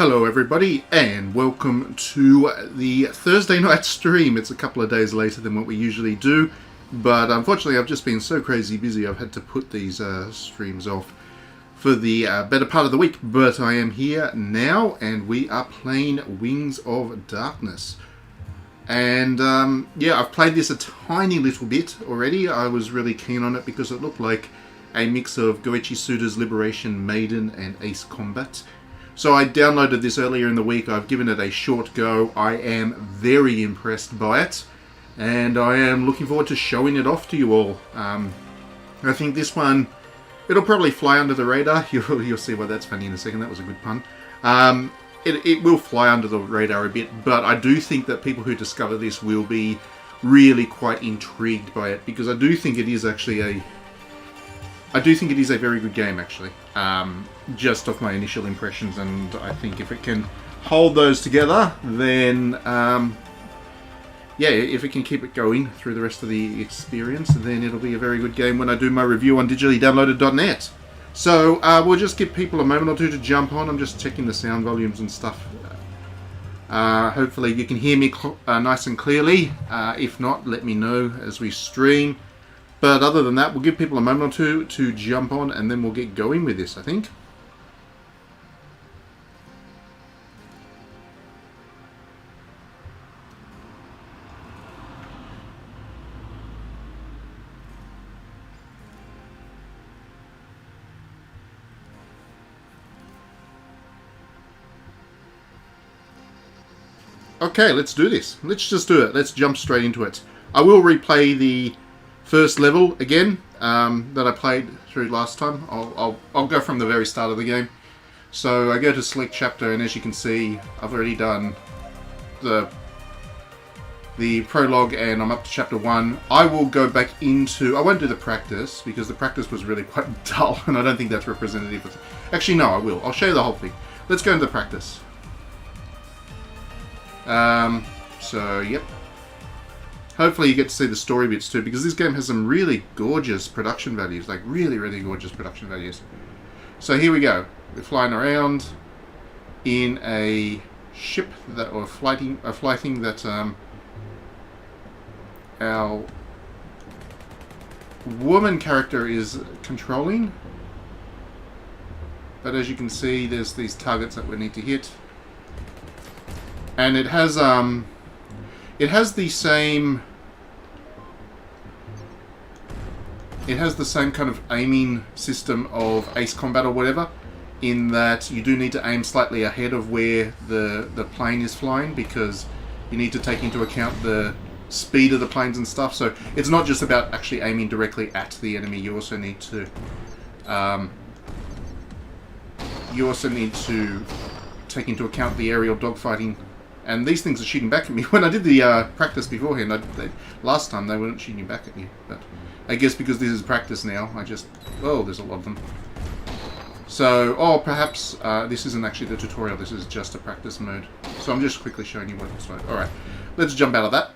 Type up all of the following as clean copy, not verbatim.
Hello everybody and welcome to the Thursday night stream. It's a couple of days later than what we usually do, but unfortunately I've just been so crazy busy I've had to put these streams off for the better part of the week. But I am here now and we are playing Wings of Darkness. And yeah, I've played this a tiny little bit already. I was really keen on it because it looked like a mix of Goichi Suda's Liberation Maiden and Ace Combat. So I downloaded this earlier in the week. I've given it a short go. I am very impressed by it, and I am looking forward to showing it off to you all. I think this one, it'll probably fly under the radar. You'll see why that's funny in a second. That was a good pun. It will fly under the radar a bit, but I do think that people who discover this will be really quite intrigued by it, because I do think it is actually a very good game, actually, just off my initial impressions, and I think if it can hold those together, then, yeah, if it can keep it going through the rest of the experience, then it'll be a very good game when I do my review on digitallydownloaded.net. So, we'll just give people a moment or two to jump on. I'm just checking the sound volumes and stuff. Hopefully you can hear me nice and clearly. If not, let me know as we stream. But other than that, we'll give people a moment or two to jump on, and then we'll get going with this, I think. Okay, let's do this. Let's just do it. Let's jump straight into it. I will replay the first level again that I played through last time. I'll go from the very start of the game. So I go to select chapter, and as you can see, I've already done the prologue, and I'm up to chapter 1. I will go back into... I won't do the practice, because the practice was really quite dull, and I don't think that's representative of... Actually, no, I will. I'll show you the whole thing. Let's go into the practice. So, yep. Hopefully you get to see the story bits too, because this game has some really gorgeous production values, like really, really gorgeous production values. So here we go. We're flying around in a ship that, or flighting that our woman character is controlling. But as you can see, there's these targets that we need to hit, and it has the same. It has the same kind of aiming system of Ace Combat or whatever, in that you do need to aim slightly ahead of where the plane is flying, because you need to take into account the speed of the planes and stuff. So it's not just about actually aiming directly at the enemy. You also need to take into account the aerial dogfighting. And these things are shooting back at me. When I did the practice beforehand, last time they weren't shooting back at me. But I guess because this is practice now, oh, there's a lot of them. So, perhaps this isn't actually the tutorial, this is just a practice mode. So I'm just quickly showing you what it's like. Alright, let's jump out of that.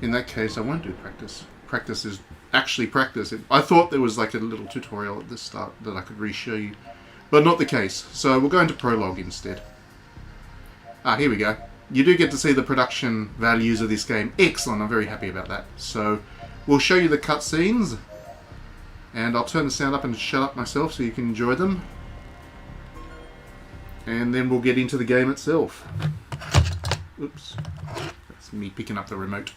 In that case, I won't do practice. Practice is actually practice. I thought there was like a little tutorial at the start that I could re-show you. But not the case. So we'll go into Prologue instead. Here we go. You do get to see the production values of this game. Excellent, I'm very happy about that. So we'll show you the cutscenes, and I'll turn the sound up and shut up myself so you can enjoy them. And then we'll get into the game itself. Oops. That's me picking up the remote.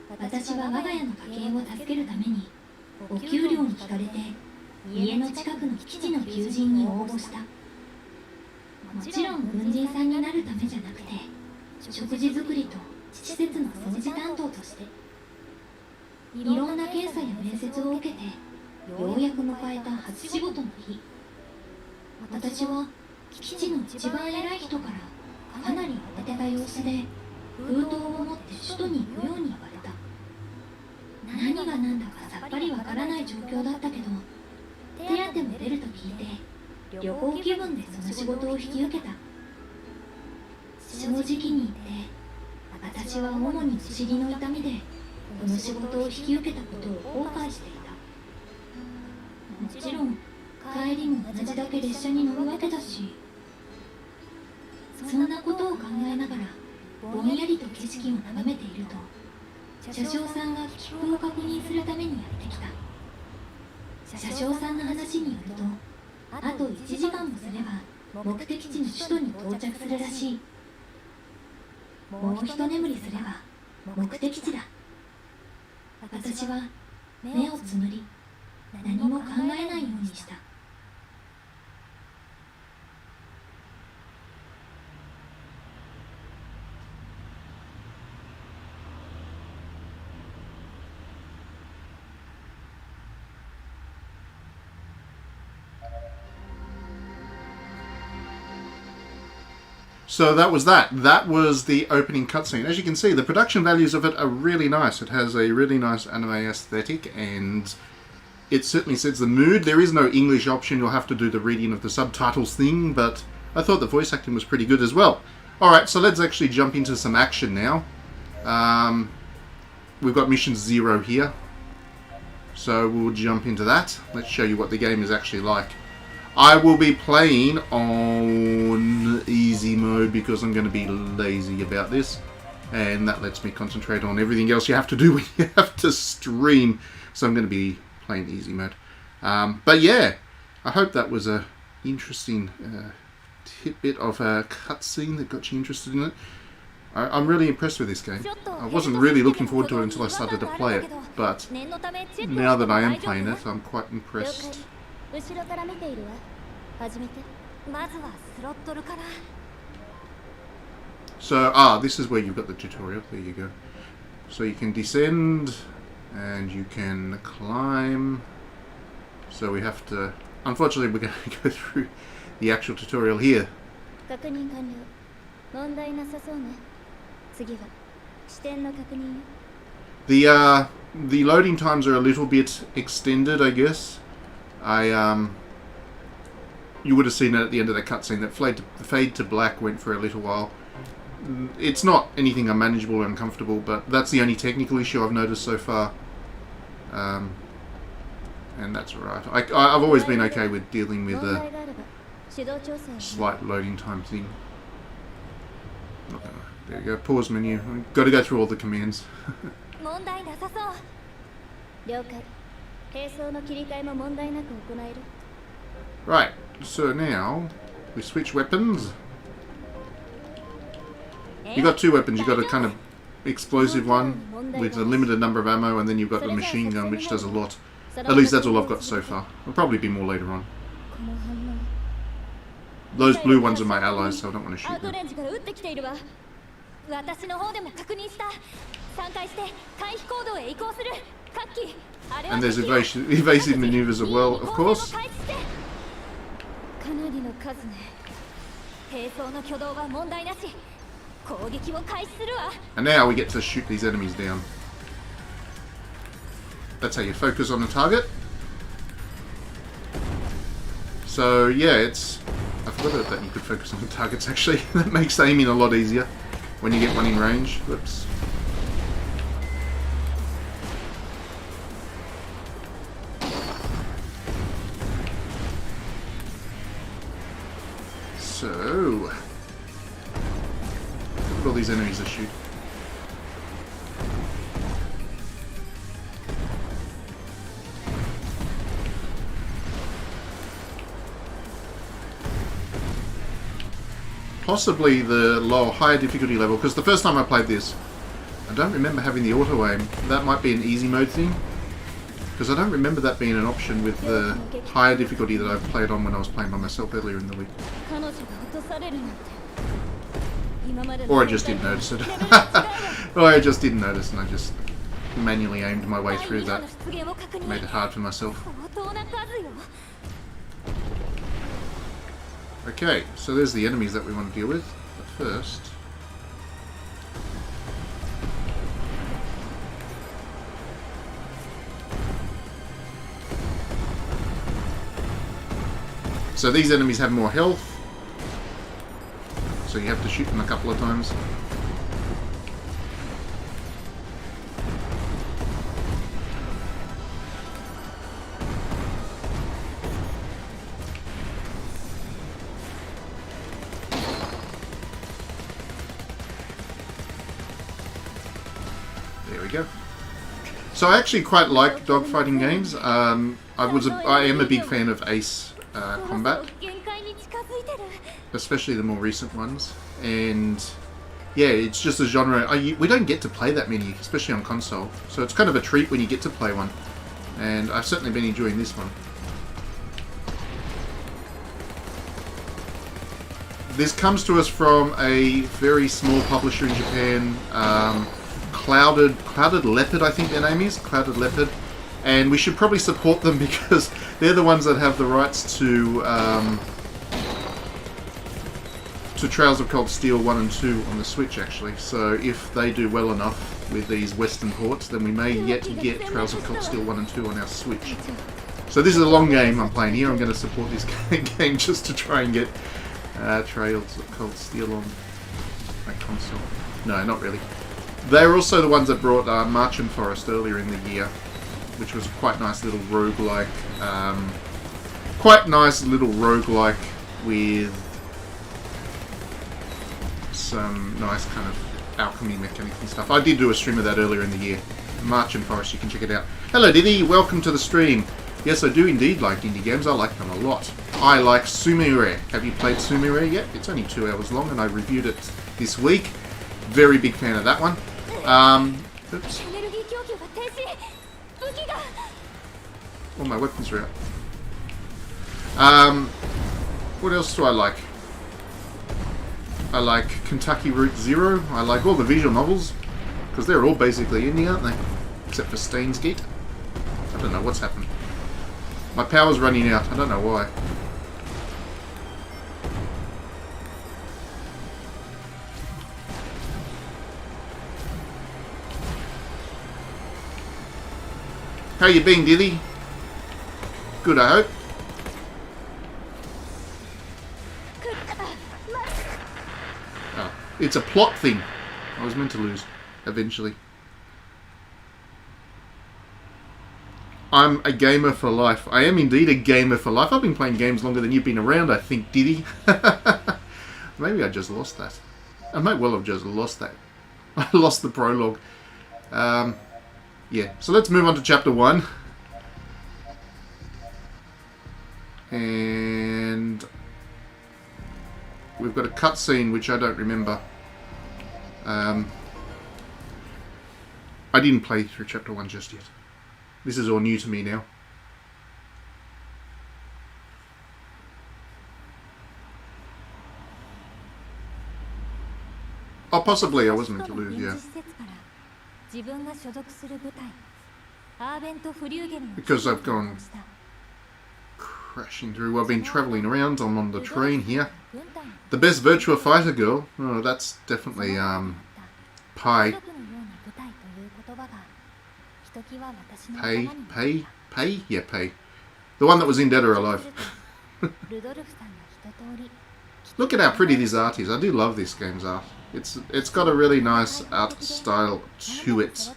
私は我が家の家計を助けるためにお給料に聞かれて家の近くの基地の求人に応募した。もちろん軍人さんになるためじゃなくて食事作りと施設の掃除担当として。いろんな検査や面接を受けてようやく迎えた初仕事の日、私は基地の一番偉い人からかなり慌てた様子で封筒を持って首都に行くように言われた。何が何だかさっぱりわからない状況だったけど、手当も出ると聞いて旅行気分でその仕事を引き受けた。正直に言って私は主にお尻の痛みでこの仕事を引き受けたことを後悔していた。もちろん帰りも同じだけ列車に乗るわけだし、そんなことを考えながらぼんやりと景色を眺めていると、車掌さんが切符を確認するためにやってきた。車掌さんの話によると、あと1時間もすれば目的地の首都に到着するらしい。もう一眠りすれば目的地だ。私は目をつむり何も考えないようにした。So that was that. That was the opening cutscene. As you can see, the production values of it are really nice. It has a really nice anime aesthetic, and it certainly sets the mood. There is no English option. You'll have to do the reading of the subtitles thing, but I thought the voice acting was pretty good as well. Alright, so let's actually jump into some action now. We've got mission 0 here. So we'll jump into that. Let's show you what the game is actually like. I will be playing on easy mode because I'm going to be lazy about this, and that lets me concentrate on everything else you have to do when you have to stream. So I'm going to be playing easy mode. But yeah, I hope that was a interesting tidbit of a cutscene that got you interested in it. I'm really impressed with this game. I wasn't really looking forward to it until I started to play it, but now that I am playing it, I'm quite impressed. So, this is where you've got the tutorial. There you go. So you can descend, and you can climb. So we have to... Unfortunately, we're going to go through the actual tutorial here. The loading times are a little bit extended, I guess. You would have seen it at the end of the cutscene that fade to black went for a little while. It's not anything unmanageable or uncomfortable, but that's the only technical issue I've noticed so far. And that's alright. I've always been okay with dealing with a slight loading time thing. There you go, pause menu. Got to go through all the commands. Right, so now we switch weapons. You got two weapons. You got a kind of explosive one with a limited number of ammo, and then you've got the machine gun, which does a lot. At least that's all I've got so far. There'll probably be more later on. Those blue ones are my allies, so I don't want to shoot them. And there's evasive maneuvers as well, of course. And now we get to shoot these enemies down. That's how you focus on the target. So yeah, I forgot that you could focus on the targets actually. That makes aiming a lot easier when you get one in range. Whoops. So, look at all these enemies I shoot. Possibly the higher difficulty level, because the first time I played this, I don't remember having the auto aim. That might be an easy mode thing, because I don't remember that being an option with the higher difficulty that I played on when I was playing by myself earlier in the week. Or I just didn't notice it. Or I just didn't notice and I just manually aimed my way through that. Made it hard for myself. Okay, so there's the enemies that we want to deal with. But first... So these enemies have more health. So you have to shoot them a couple of times. There we go. So I actually quite like dogfighting games. I am a big fan of Ace combat, especially the more recent ones. And yeah, it's just a genre. We don't get to play that many, especially on console. So it's kind of a treat when you get to play one. And I've certainly been enjoying this one. This comes to us from a very small publisher in Japan, Clouded Leopard, I think their name is, Clouded Leopard, and we should probably support them because they're the ones that have the rights to Trails of Cold Steel 1 and 2 on the Switch, actually. So if they do well enough with these Western ports, then we may yet get Trails of Cold Steel 1 and 2 on our Switch. So this is a long game I'm playing here. I'm going to support this game just to try and get Trails of Cold Steel on my console. No, not really. They're also the ones that brought March and Forest earlier in the year, which was a quite nice little roguelike. With some nice kind of alchemy mechanics and stuff. I did do a stream of that earlier in the year. March and Forest, you can check it out. Hello Diddy, welcome to the stream. Yes, I do indeed like indie games. I like them a lot. I like Sumire. Have you played Sumire yet? It's only 2 hours long and I reviewed it this week. Very big fan of that one. Oops. All my weapons are out. What else do I like? I like Kentucky Route Zero. I like all the visual novels, because they're all basically indie, aren't they? Except for Steins Gate. I don't know what's happened. My power's running out. I don't know why. How you been, Dilly? Good, I hope. Oh, it's a plot thing. I was meant to lose, eventually. I'm a gamer for life. I am indeed a gamer for life. I've been playing games longer than you've been around, I think, Diddy. Maybe I just lost that. I might well have just lost that. I lost the prologue. Yeah, so let's move on to chapter 1. And we've got a cutscene which I don't remember. I didn't play through chapter 1 just yet. This is all new to me now. Oh, possibly I was meant to lose, yeah. Because I've gone crashing through. I've been travelling around. I'm on the train here. The best Virtua Fighter girl. Oh, that's definitely Pai. Pai? Yeah, Pai. The one that was in Dead or Alive. Look at how pretty this art is. I do love this game's art. It's got a really nice art style to it.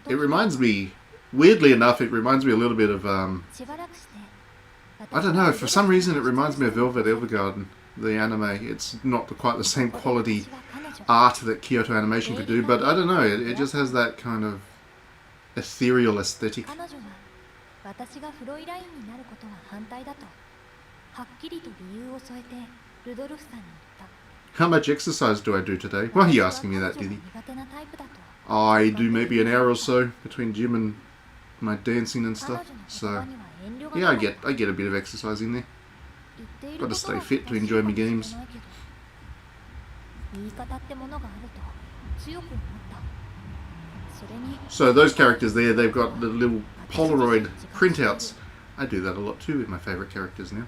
It reminds me, weirdly enough, it reminds me a little bit of, I don't know, for some reason it reminds me of Velvet Evergarden, the anime. It's not quite the same quality art that Kyoto Animation could do, but I don't know, it just has that kind of ethereal aesthetic. How much exercise do I do today? Why are you asking me that, Diddy? I do maybe an hour or so between gym and my dancing and stuff. So, yeah, I get a bit of exercise in there. Got to stay fit to enjoy my games. So those characters there, they've got the little Polaroid printouts. I do that a lot too with my favourite characters now.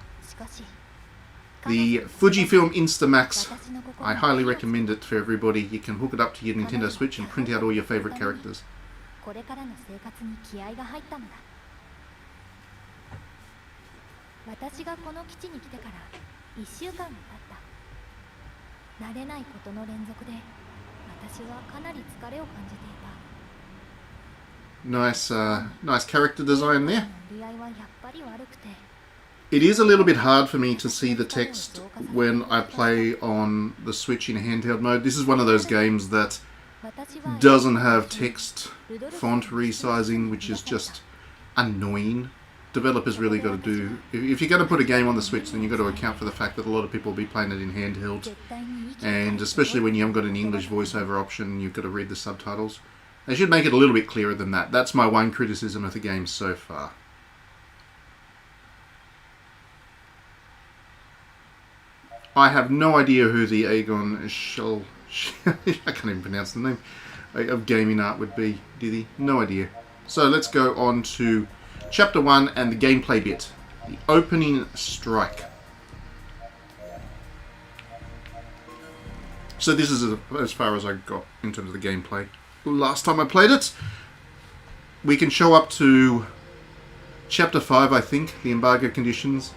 The Fujifilm Instamax, I highly recommend it for everybody. You can hook it up to your Nintendo Switch and print out all your favourite characters. これからの生活に気合が入ったのだ。私がこの基地に来てから1週間が経った。慣れないことの連続で私はかなり疲れを感じていた。Nice character design there. 乗り合いはやっぱり悪くて。It is a little bit hard for me to see the text when I play on the Switch in handheld mode. This is one of those games that doesn't have text font resizing, which is just annoying. Developers really got to do... If you're going to put a game on the Switch, then you've got to account for the fact that a lot of people will be playing it in handheld. And especially when you haven't got an English voiceover option, you've got to read the subtitles. They should make it a little bit clearer than that. That's my one criticism of the game so far. I have no idea who the Aegon Shell... I can't even pronounce the name of gaming art would be, Diddy. No idea. So let's go on to Chapter 1 and the gameplay bit. The opening strike. So this is as far as I got in terms of the gameplay. Last time I played it, we can show up to Chapter 5, I think, the embargo conditions.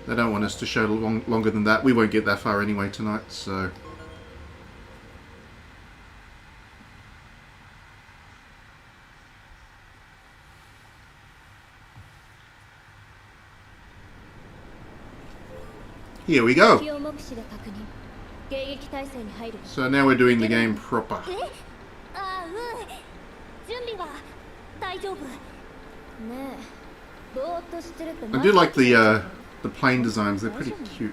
They don't want us to show longer than that. We won't get that far anyway tonight, so... Here we go. So now we're doing the game proper. I do like the plane designs, they're pretty cute.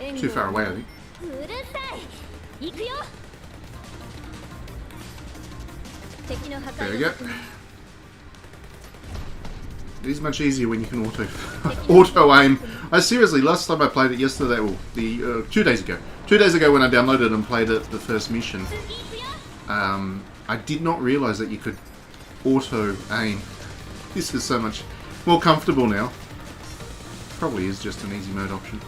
Okay. Too far away, I think. There we go. It is much easier when you can auto aim. I seriously, last time I played it yesterday, well, 2 days ago. 2 days ago when I downloaded and played it, the first mission, I did not realise that you could auto aim. This is so much more comfortable now. Probably is just an easy mode option.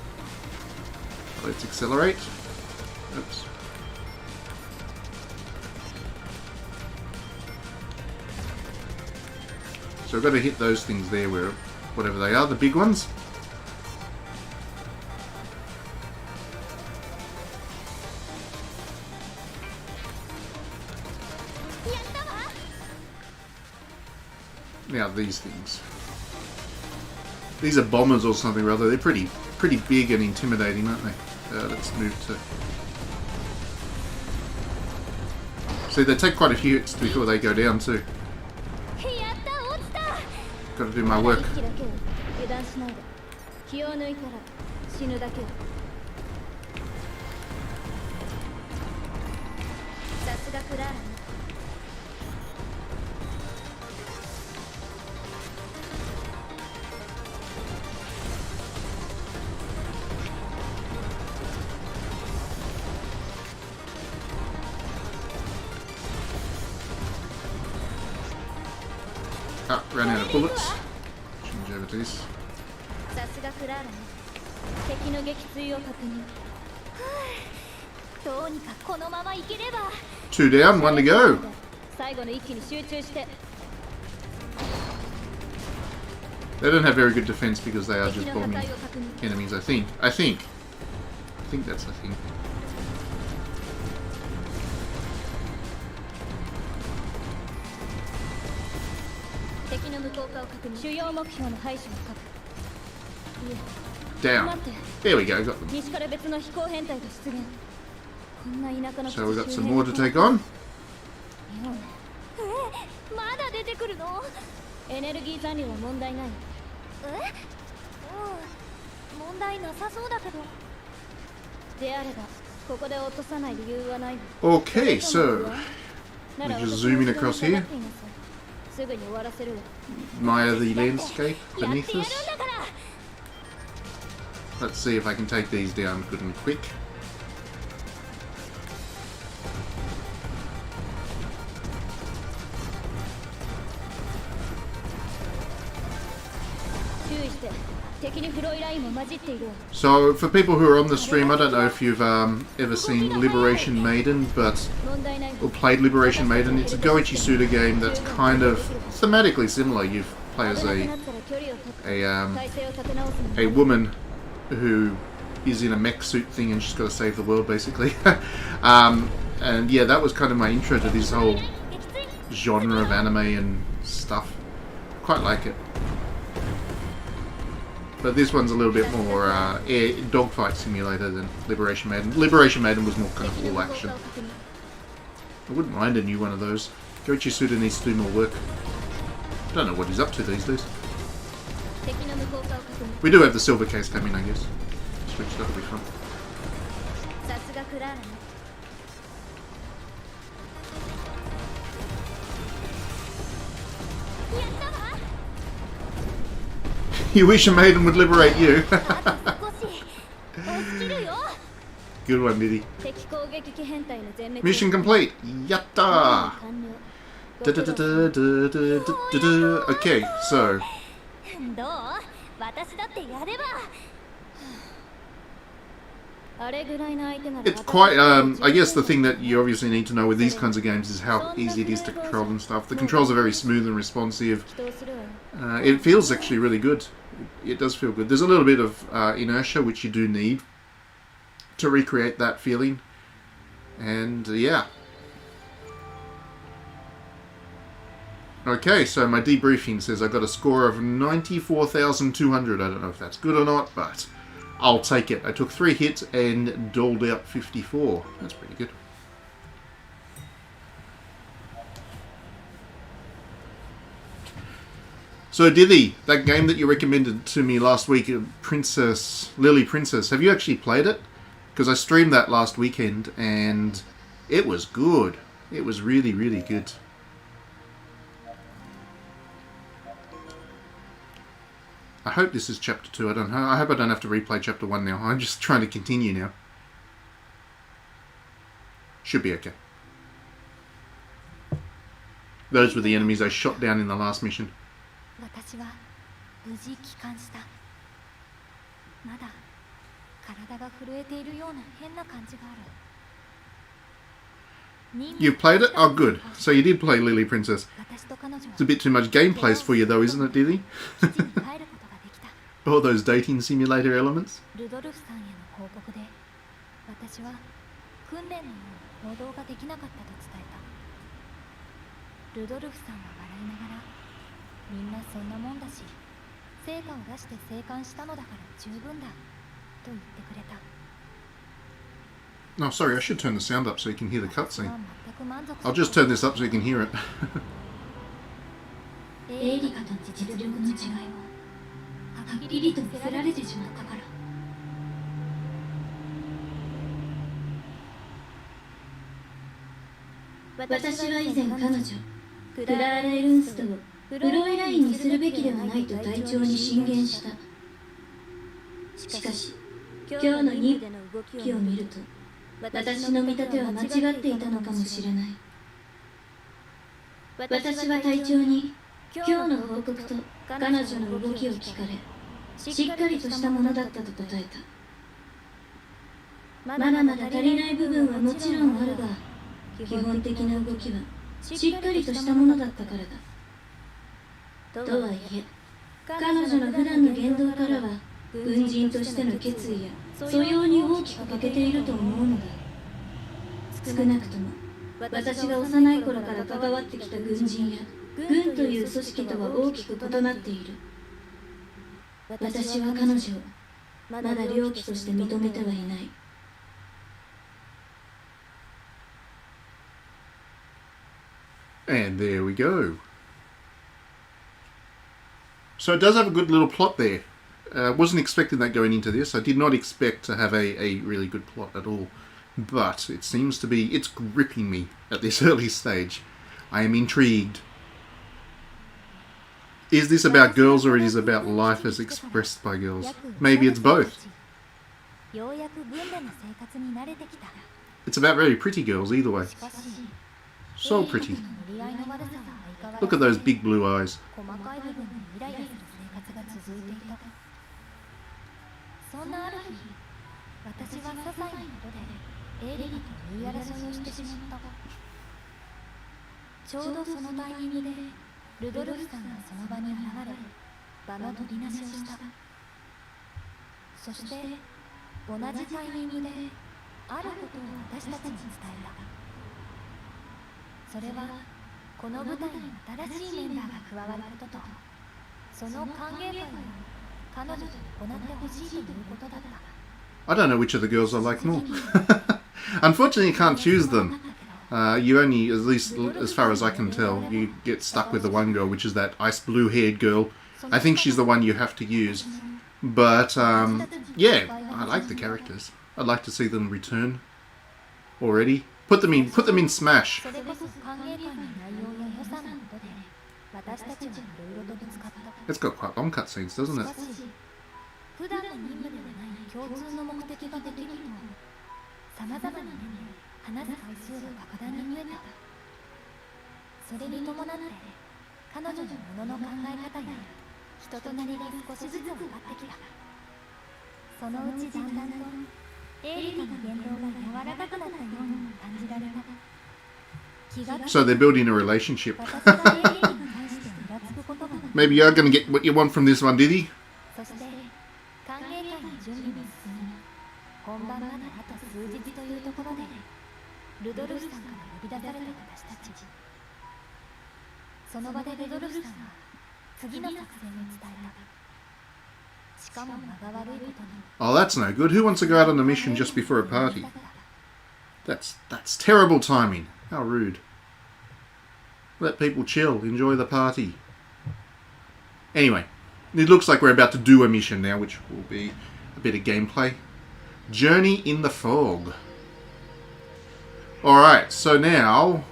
Let's accelerate. Oops. So I've got to hit those things there, where whatever they are, the big ones. Now these things. These are bombers or something or other. They're pretty big and intimidating, aren't they? Let's move to... See, they take quite a few hits before they go down too. Got to do my work. Ah, ran out of bullets. Change over to this. 2 down, 1 to go. They don't have very good defense because they are just bombing enemies, I think. I think that's the thing. Down. There we go, got them. So we've got some more to take on. まだ出てくるの？エネルギー残留は問題ない。問題なさそうだけど。であれば、ここで落とさない理由はない。Okay, so we just zoom in across here. すぐに終わらせる。Admire the landscape beneath us. Let's see if I can take these down good and quick. So, for people who are on the stream, I don't know if you've ever seen Liberation Maiden, or played Liberation Maiden. It's a Goichi Suda game that's kind of thematically similar. You play as a woman who is in a mech suit thing and she's got to save the world, basically. And yeah, that was kind of my intro to this whole genre of anime and stuff. Quite like it. But this one's a little bit more dogfight simulator than Liberation Maiden. Liberation Maiden was more kind of all action. I wouldn't mind a new one of those. Goichi Suda needs to do more work. I don't know what he's up to these days. We do have the silver case coming, I guess. Switch, that'll be fun. You wish a maiden would liberate you. Good one, Diddy. Mission complete. Yatta! Okay, so it's quite, I guess the thing that you obviously need to know with these kinds of games is how easy it is to control and stuff. The controls are very smooth and responsive. It feels actually really good. It does feel good. There's a little bit of inertia, which you do need to recreate that feeling. And yeah. Okay, so my debriefing says I got a score of 94,200. I don't know if that's good or not, but I'll take it. I took 3 hits and doled out 54. That's pretty good. So Dithy, that game that you recommended to me last week, Lily Princess, have you actually played it? Because I streamed that last weekend and it was good. It was really, really good. I hope this is chapter 2. I don't know. I hope I don't have to replay chapter 1 now. I'm just trying to continue now. Should be okay. Those were the enemies I shot down in the last mission. You've played it? Oh, good. So you did play Lily Princess. It's a bit too much gameplays for you, though, isn't it, Diddy? All those dating simulator elements. No, sorry, I should turn the sound up so you can hear the cutscene. I'll just turn this up so you can hear it. エリカと実力の違いをはっきりと見せられてしまったから。私は以前彼女クラーラ・エルンストをプロエラインにするべきではないと隊長に進言した。しかし今日の日記を見ると私の見立ては間違っていたのかもしれない。私は隊長に今日の報告と彼女の動きを聞かれ、しっかりとしたものだったと答えた。まだまだ足りない部分はもちろんあるが、基本的な動きはしっかりとしたものだったからだ。とはいえ、彼女の普段の言動からは軍人としての決意や素養に大きく欠けていると思うのだ。少なくとも私が幼い頃から関わってきた軍人や軍という組織とは大きく異なっている。私は彼女をまだ領機として認めてはいない。And there we go. So it does have a good little plot there. Wasn't expecting that going into this. I did not expect to have a really good plot at all. But it seems to be... It's gripping me at this early stage. I am intrigued. Is this about girls or it is about life as expressed by girls? Maybe it's both. It's about very pretty girls either way. So pretty. Look at those big blue eyes. そんなある日、私は些細なことでエリナと言い争いをしてしまった。ちょうどそのタイミングでルドルフさんがその場に現れ、場の取りなしをした。そして同じタイミングであることを私たちに伝えた。それはこの舞台に新しいメンバーが加わることと、その歓迎会を彼女と行ってほしいということだった。I don't know which of the girls I like more. Unfortunately, you can't choose them. You only, at least as far as I can tell, you get stuck with the one girl, which is that ice blue-haired girl. I think she's the one you have to use. But, yeah, I like the characters. I'd like to see them return already. Put them in Smash. It's got quite long cutscenes, doesn't it? 普段の任務ではない共通の目的ができると、さまざまな目に話す回数が格段に増えた。それに伴って彼女のものの考え方や人となりが少しずつ分かってきた。そのうちだんだんとエリカの言動が柔らかくなったようにも感じられた。So they're building a relationship. Maybe you're going to get what you want from this one, Diddy? そして歓迎会の準備も進み、本番まであと数日というところでルドルフさんから呼び出された私たち。その場でルドルフさんは次の作戦を伝えた。しかも間が悪いことに。Oh, that's no good. Who wants to go out on a mission just before a party? That's terrible timing. How rude. Let people chill, enjoy the party. Anyway, it looks like we're about to do a mission now, which will be a bit of gameplay. Journey in the Fog. Alright, so now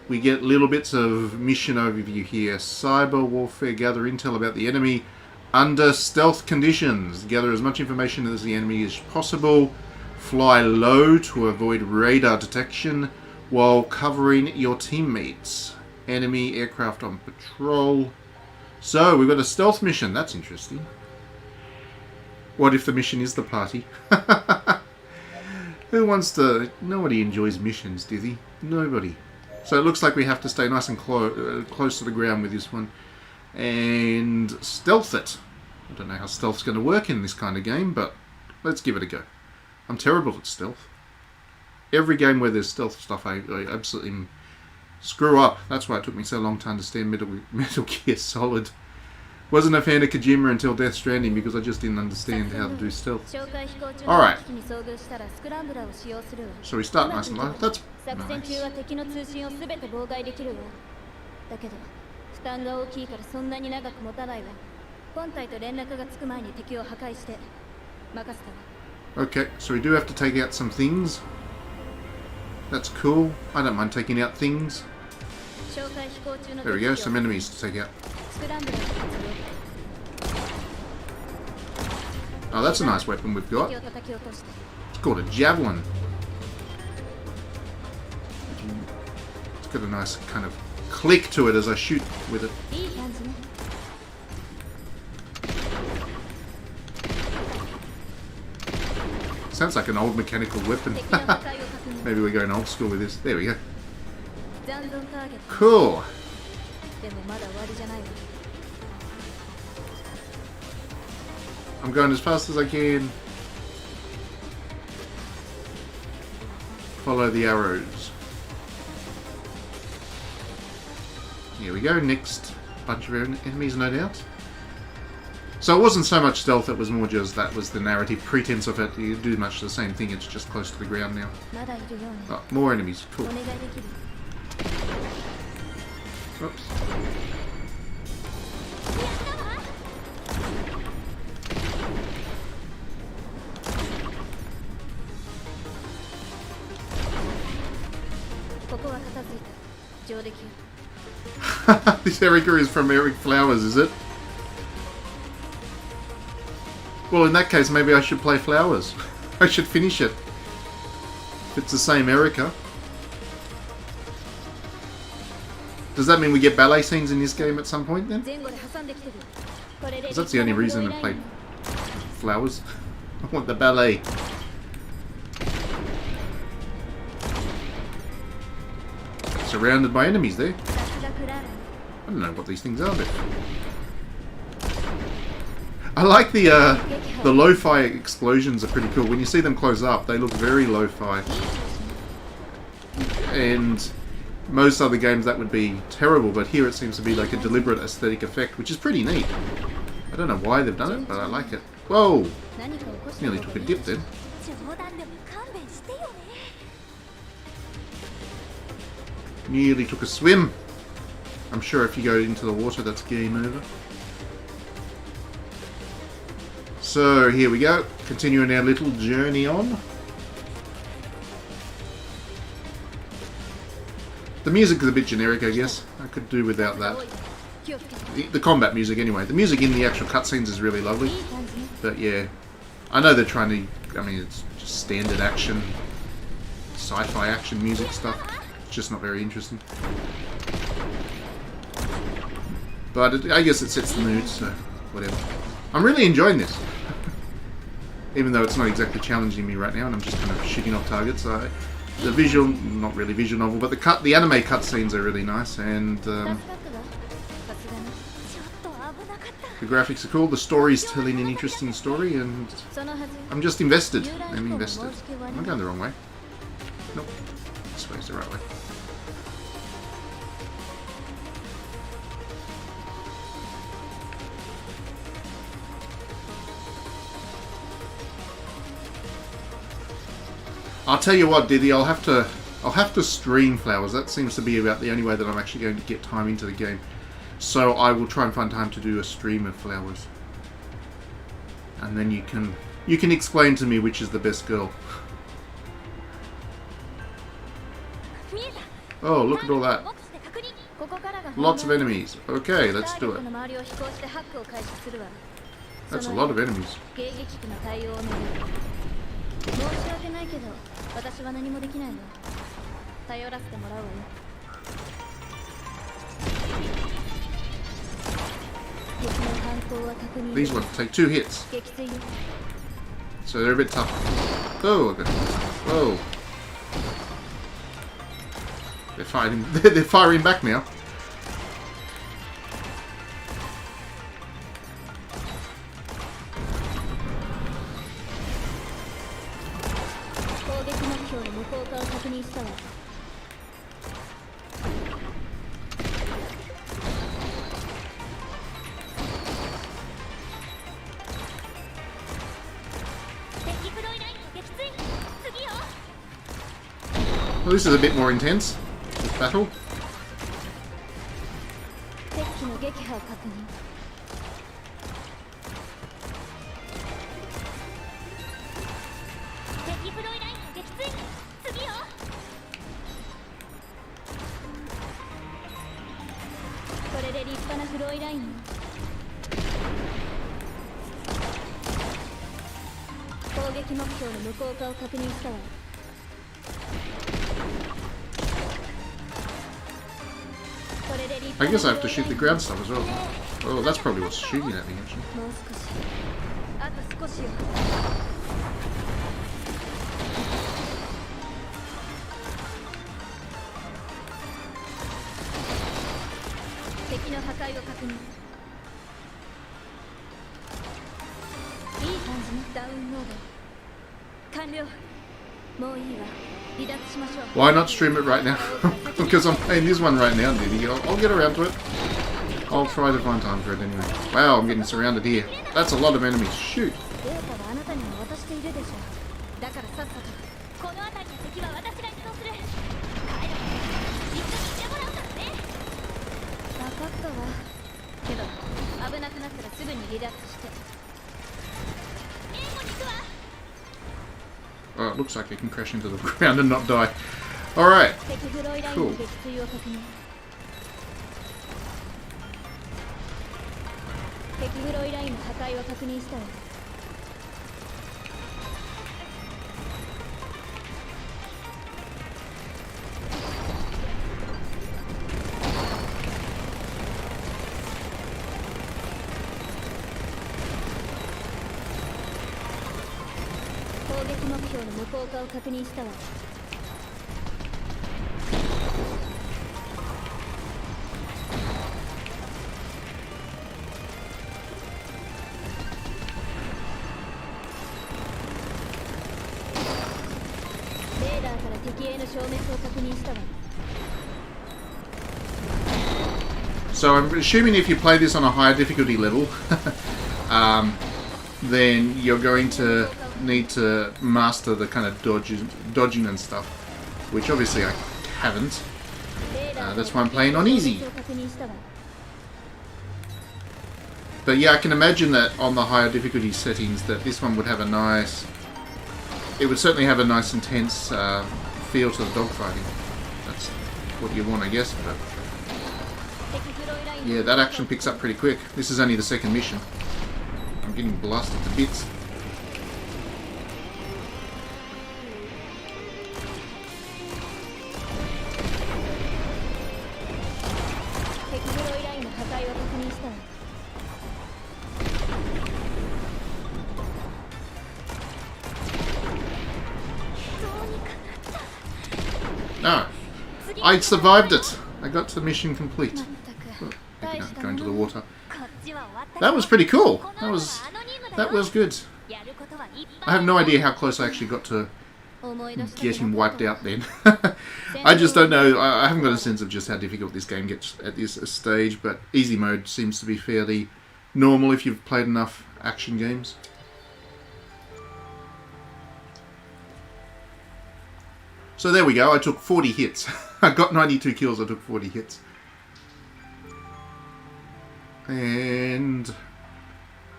we get little bits of mission overview here. Cyber warfare, gather intel about the enemy under stealth conditions. Gather as much information as the enemy as possible. Fly low to avoid radar detection while covering your teammates. Enemy aircraft on patrol. So, we've got a stealth mission. That's interesting. What if the mission is the party? Who wants to... Nobody enjoys missions, do they? Nobody. So it looks like we have to stay nice and close to the ground with this one. And stealth it. I don't know how stealth's going to work in this kind of game, but let's give it a go. I'm terrible at stealth. Every game where there's stealth stuff, I absolutely screw up. That's why it took me so long to understand Metal Gear Solid. Wasn't a fan of Kojima until Death Stranding because I just didn't understand how to do stealth. Alright. So we start nice and low. That's nice. Okay, so we do have to take out some things. That's cool. I don't mind taking out things. There we go, some enemies to take out. Oh, that's a nice weapon we've got. It's called a javelin. It's got a nice kind of click to it as I shoot with it. Sounds like an old mechanical weapon. Maybe we're going old school with this. There we go. Cool. I'm going as fast as I can. Follow the arrows. Here we go, next bunch of enemies, no doubt. So it wasn't so much stealth, it was more just that was the narrative pretense of it. You do much the same thing, it's just close to the ground now. Oh, more enemies, cool. Oops. This Erica is from Eric Flowers, is it? Well, in that case, maybe I should play Flowers. I should finish it. If it's the same Erica. Does that mean we get ballet scenes in this game at some point then? Because that's the only reason I played Flowers. I want the ballet. Surrounded by enemies there. I don't know what these things are, but I like the lo-fi explosions are pretty cool. When you see them close up, they look very lo-fi. And most other games that would be terrible, but here it seems to be like a deliberate aesthetic effect, which is pretty neat. I don't know why they've done it, but I like it. Whoa! Nearly took a dip then. Nearly took a swim. I'm sure if you go into the water, that's game over. So here we go, continuing our little journey on. The music is a bit generic, I guess. I could do without that. The combat music anyway. The music in the actual cutscenes is really lovely. But yeah, I know they're trying to, I mean, it's just standard action, sci-fi action music stuff. It's just not very interesting. But I guess it sets the mood, so whatever. I'm really enjoying this. Even though it's not exactly challenging me right now, and I'm just kind of shooting off targets. The visual, not really visual novel, but the anime cutscenes are really nice, and the graphics are cool. The story's telling an interesting story, and I'm just invested. I'm invested. Am I going the wrong way? Nope. This way's the right way. I'll tell you what, Diddy, I'll have to stream Flowers. That seems to be about the only way that I'm actually going to get time into the game. So I will try and find time to do a stream of Flowers. And then you can explain to me which is the best girl. Oh, look at all that. Lots of enemies. Okay, let's do it. That's a lot of enemies. These ones take 2 hits. So they're a bit tough. Oh, okay. Whoa. They're firing back now. Well, this is a bit more intense, this battle. I guess I have to shoot the ground stuff as well. Oh, that's probably what's shooting at me, actually. Why not stream it right now? Because I'm playing this one right now, Diddy. I'll get around to it. I'll try to find time for it anyway. Wow, I'm getting surrounded here. That's a lot of enemies. Shoot. だからさっさとこの辺りの敵は私が移動する。帰る一緒にいてもらうからね。分かったわ。けど危なくなったらすぐに離脱して。援護に行くわ。Oh, it looks like I can crash into the ground and not die. Alright. 敵フロイラインの撃墜を確認。敵フロイラインの破壊は確認したわ。攻撃目標の無効化を確認したわ。レーダーから敵への消滅を確認したわ。 So I'm assuming if you play this on a higher difficulty level, then you're going to need to master the kind of dodging and stuff, which obviously I haven't. That's why I'm playing on easy. But yeah, I can imagine that on the higher difficulty settings that this one would have a nice... It would certainly have a nice intense feel to the dogfighting. That's what you want, I guess. But yeah, that action picks up pretty quick. This is only the second mission. I'm getting blasted to bits. No, I survived it. I got to the mission complete. Oh, maybe not go into the water. That was pretty cool. That was good. I have no idea how close I actually got to getting wiped out then. I just don't know. I haven't got a sense of just how difficult this game gets at this stage, but easy mode seems to be fairly normal if you've played enough action games. So there we go, I took 40 hits. I got 92 kills, I took 40 hits. And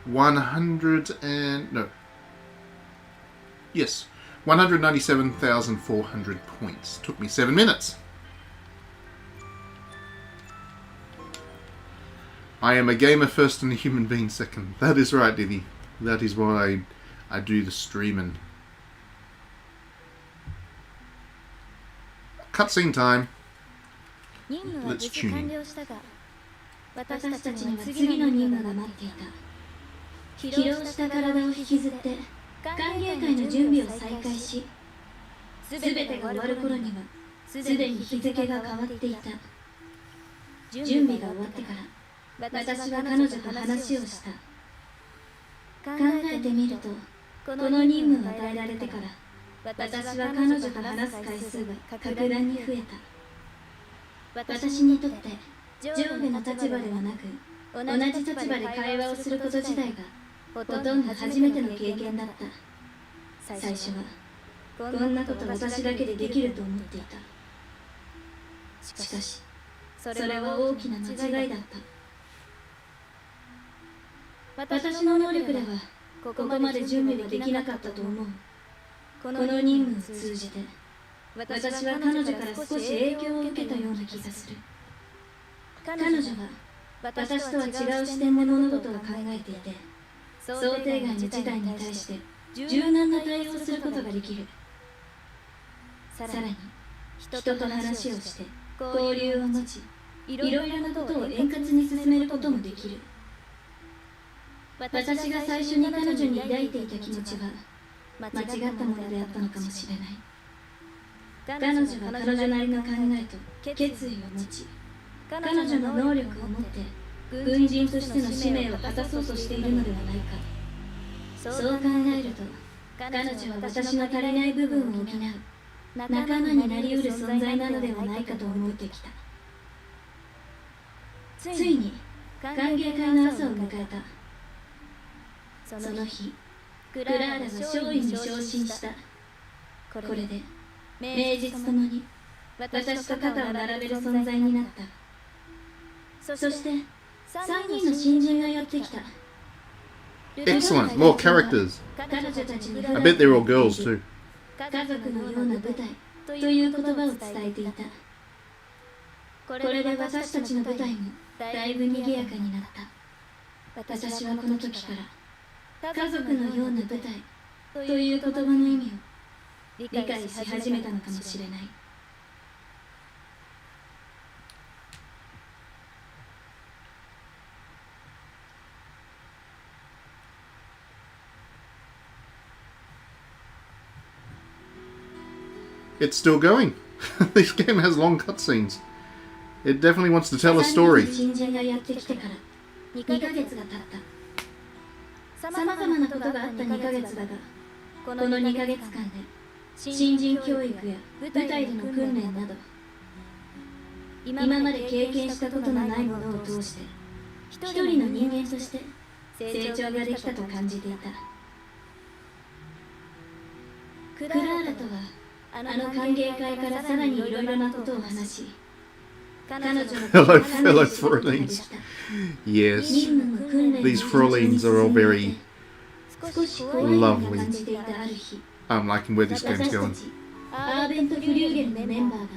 197,400 points. Took me 7 minutes. I am a gamer first and a human being second. That is right, Diddy. That is why I do the streaming. Cutscene time. Let's tune in. 私たちには次の任務が待っていた。疲労した体を引きずって歓迎会の準備を再開し、すべてが終わる頃にはすでに日付が変わっていた。準備が終わってから私は彼女と話をした。考えてみると、この任務が与えられてから私は彼女と話す回数が格段に増えた。私にとって上下の立場ではなく、同じ立場で会話をすること自体がほとんど初めての経験だった。最初はこんなこと私だけでできると思っていた。しかしそれは大きな間違いだった。私の能力ではここまで準備できなかったと思う。この任務を通じて私は彼女から少し影響を受けたような気がする。彼女は私とは違う視点で物事を考えていて、想定外の事態に対して柔軟な対応をすることができる。さらに人と話をして交流を持ち、いろいろなことを円滑に進めることもできる。私が最初に彼女に抱いていた気持ちは間違ったものであったのかもしれない。彼女は彼女なりの考えと決意を持ち、彼女の能力を持って軍人としての使命を果たそうとしているのではないか。そう考えると、彼女は私の足りない部分を補う仲間になりうる存在なのではないかと思ってきた。ついに歓迎会の朝を迎えた。その日、クラーラは勝利に昇進した。これで名実ともに私と肩を並べる存在になった。そして3人の新人がやってきた。 Excellent. More characters. 彼女たちに I bet they're all girls too. 家族のような舞台という言葉を伝えていた。これで私たちの舞台もだいぶ賑やかになった。私はこの時から家族のような舞台という言葉の意味を理解し始めたのかもしれない。It's still going. This game has long cutscenes. It definitely wants to tell a story. 新人がやってきてから2ヶ月が経った。さまざまなことがあった2ヶ月だが、この2ヶ月間で新人教育や舞台での訓練など今まで経験したことのないものを通して一人の人間として成長ができたと感じていた。クラーラとは歓迎会からさらにいろいろなことを話し、彼女の Hello, fellow Frolings. Yes, these Frolings are all very lovely. I'm liking where this game's going. アーベント・フリューゲルのメンバーが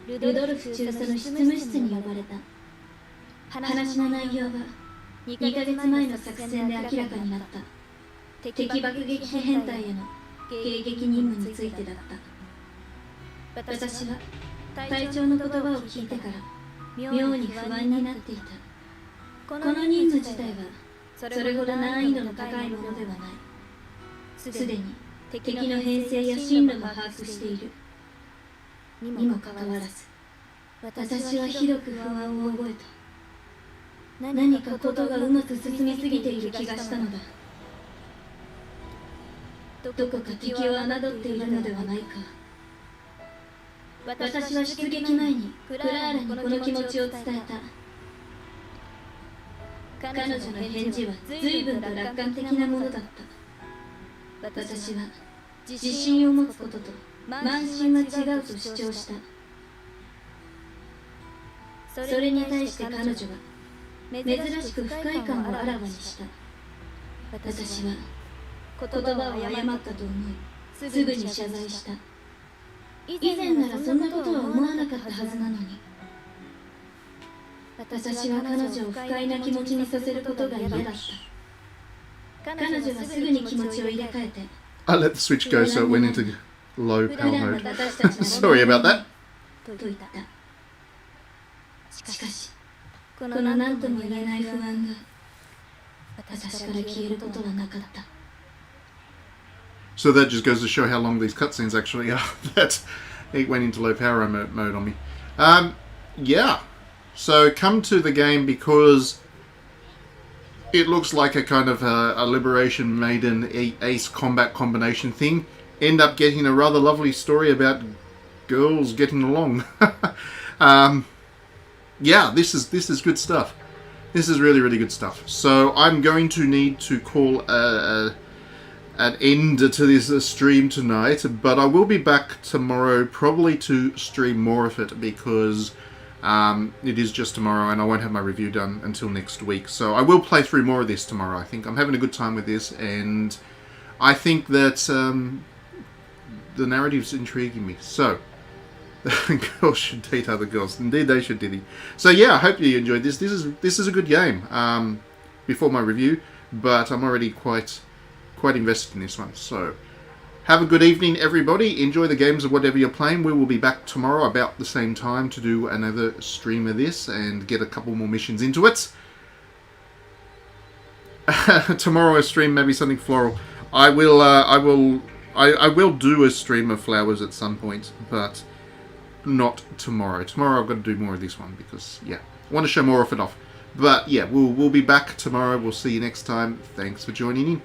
ルドルフ中佐の執務室に呼ばれた。話の内容は2ヶ月前の作戦で明らかになった敵爆撃機編隊への迎撃任務についてだった。私は隊長の言葉を聞いてから妙に不安になっていた。この任務自体はそれほど難易度の高いものではない。すでに敵の編成や進路も把握しているにもかかわらず、私はひどく不安を覚えた。何かことがうまく進みすぎている気がしたのだ。どこか敵を侮っているのではないか。私は出撃前にクラーラにこの気持ちを伝えた。彼女の返事は随分と楽観的なものだった。私は自信を持つことと慢心は違うと主張した。それに対して彼女は珍しく不快感をあらわにした。私は言葉を誤ったと思い、すぐに謝罪した。以前ならそんなことは思わなかったはずなのに。私は彼女を不快な気持ちにさせることが嫌だった。彼女はすぐに気持ちを入れ替えて、 I let the switch go so it went into low power mode. Sorry about that. と言った。しかし、この何とも言えない不安が私から消えることはなかった。So that just goes to show how long these cutscenes actually are. That it went into low power mode on me. Yeah. So come to the game because it looks like a kind of a Liberation Maiden ace combat combination thing. End up getting a rather lovely story about girls getting along. Yeah, this is good stuff. This is really, really good stuff. So I'm going to need to call an end to this stream tonight, but I will be back tomorrow probably to stream more of it because it is just tomorrow and I won't have my review done until next week. So I will play through more of this tomorrow. I think I'm having a good time with this, and I think that the narrative's intriguing me. So girls should date other girls. Indeed, they should, Diddy. So yeah, I hope you enjoyed this. This is a good game. Before my review, but I'm already quite invested in this one. So have a good evening, everybody. Enjoy the games of whatever you're playing. We will be back tomorrow about the same time to do another stream of this and get a couple more missions into it. Tomorrow a stream, maybe something floral. I will do a stream of flowers at some point, but not tomorrow. Tomorrow I've got to do more of this one because, yeah, I want to show more of it off. But yeah, we'll be back tomorrow. We'll see you next time. Thanks for joining in.